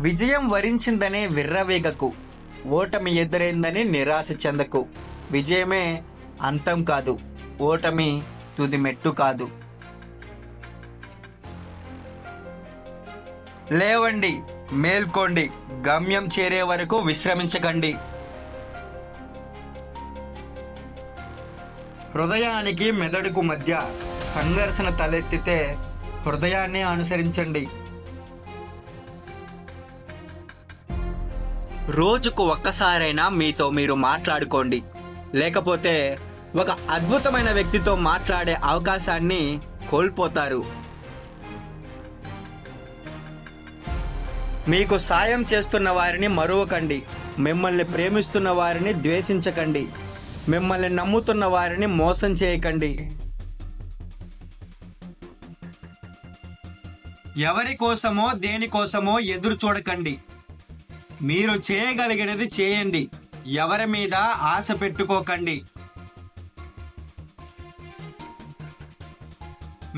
విజయం వరించిందనే విర్రవీగకు, ఓటమి ఎదురైందని నిరాశ చెందకు. విజయమే అంతం కాదు, ఓటమి తుది మెట్టు కాదు. లేవండి, మేల్కోండి, గమ్యం చేరే వరకు విశ్రమించకండి. హృదయానికి మెదడుకు మధ్య సంఘర్షణ తలెత్తితే హృదయాన్ని అనుసరించండి. రోజుకు ఒక్కసారైనా మీతో మీరు మాట్లాడుకోండి. లేకపోతే ఒక అద్భుతమైన వ్యక్తితో మాట్లాడే అవకాశాన్ని కోల్పోతారు. మీకు సాయం చేస్తున్న వారిని మరువకండి. మిమ్మల్ని ప్రేమిస్తున్న వారిని ద్వేషించకండి. మిమ్మల్ని నమ్ముతున్న వారిని మోసం చేయకండి. ఎవరి కోసమో దేనికోసమో ఎదురు చూడకండి. మీరు చేయగలిగినది చేయండి. ఎవరి మీద ఆశ పెట్టుకోకండి.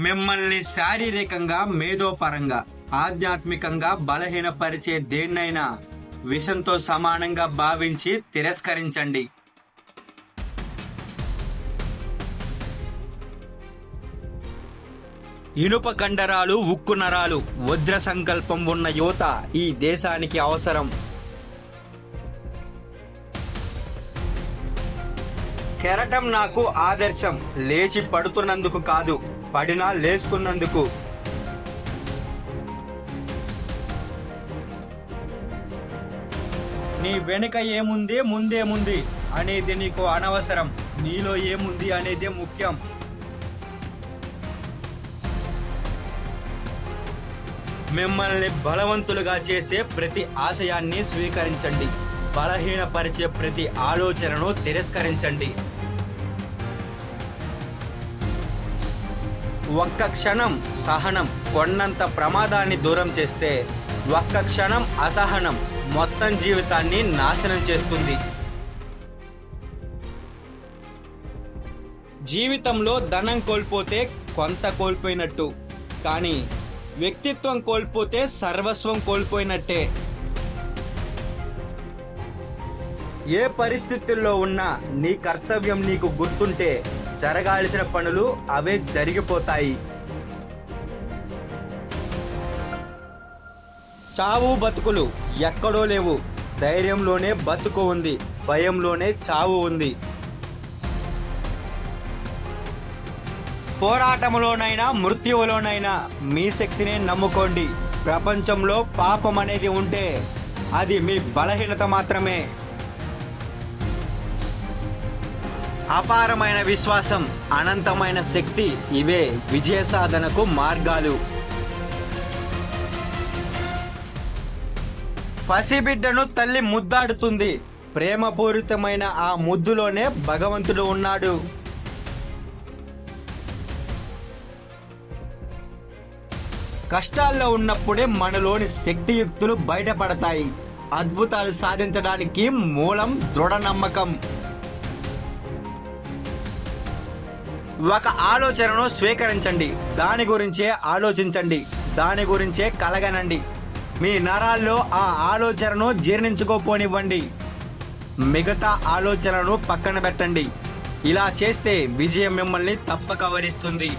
మిమ్మల్ని శారీరకంగా, మేధోపరంగా, ఆధ్యాత్మికంగా బలహీనపరిచే దేన్నైనా విషంతో సమానంగా భావించి తిరస్కరించండి. ఇనుప కండరాలు, ఉక్కు నరాలు, వజ్ర సంకల్పం ఉన్న యువత ఈ దేశానికి అవసరం. కెరటం నాకు ఆదర్శం, లేచి పడుతున్నందుకు కాదు, పడినా లేస్తున్నందుకు. నీ వెనుక ఏముంది, ముందేముంది అనేది నీకు అనవసరం. నీలో ఏముంది అనేదే ముఖ్యం. మిమ్మల్ని బలవంతులుగా చేసే ప్రతి ఆశయాన్ని స్వీకరించండి. బలహీనపరిచే ప్రతి ఆలోచనను తిరస్కరించండి. ఒక్క క్షణం సహనం కొండంత ప్రమాదాన్ని దూరం చేస్తే, ఒక్క క్షణం అసహనం మొత్తం జీవితాన్ని నాశనం చేస్తుంది. జీవితంలో ధనం కోల్పోతే కొంత కోల్పోయినట్టు, కానీ వ్యక్తిత్వం కోల్పోతే సర్వస్వం కోల్పోయినట్టే. ఏ పరిస్థితుల్లో ఉన్నా నీ కర్తవ్యం నీకు గుర్తుంటే జరగాల్సిన పనులు అవే జరిగిపోతాయి. చావు బతుకులు ఎక్కడో లేవు. ధైర్యంలోనే బతుకు ఉంది, భయంలోనే చావు ఉంది. పోరాటంలోనైనా మృత్యువులోనైనా మీ శక్తినే నమ్ముకోండి. ప్రపంచంలో పాపం అనేది ఉంటే అది మీ బలహీనత మాత్రమే. అపారమైన విశ్వాసం, అనంతమైన శక్తి, ఇవే విజయ సాధనకు మార్గాలు. పసిబిడ్డను తల్లి ముద్దాడుతుంది. ప్రేమపూరితమైన ఆ ముద్దులోనే భగవంతుడు ఉన్నాడు. కష్టాల్లో ఉన్నప్పుడే మనలోని శక్తియుక్తులు బయటపడతాయి. అద్భుతాలు సాధించడానికి మూలం దృఢ నమ్మకం. ఒక ఆలోచనను స్వీకరించండి, దాని గురించే ఆలోచించండి, దాని గురించే కలగనండి. మీ నరాల్లో ఆ ఆలోచనను జీర్ణించుకోపోనివ్వండి. మిగతా ఆలోచనను పక్కన పెట్టండి. ఇలా చేస్తే విజయం మిమ్మల్ని తప్పక వరిస్తుంది.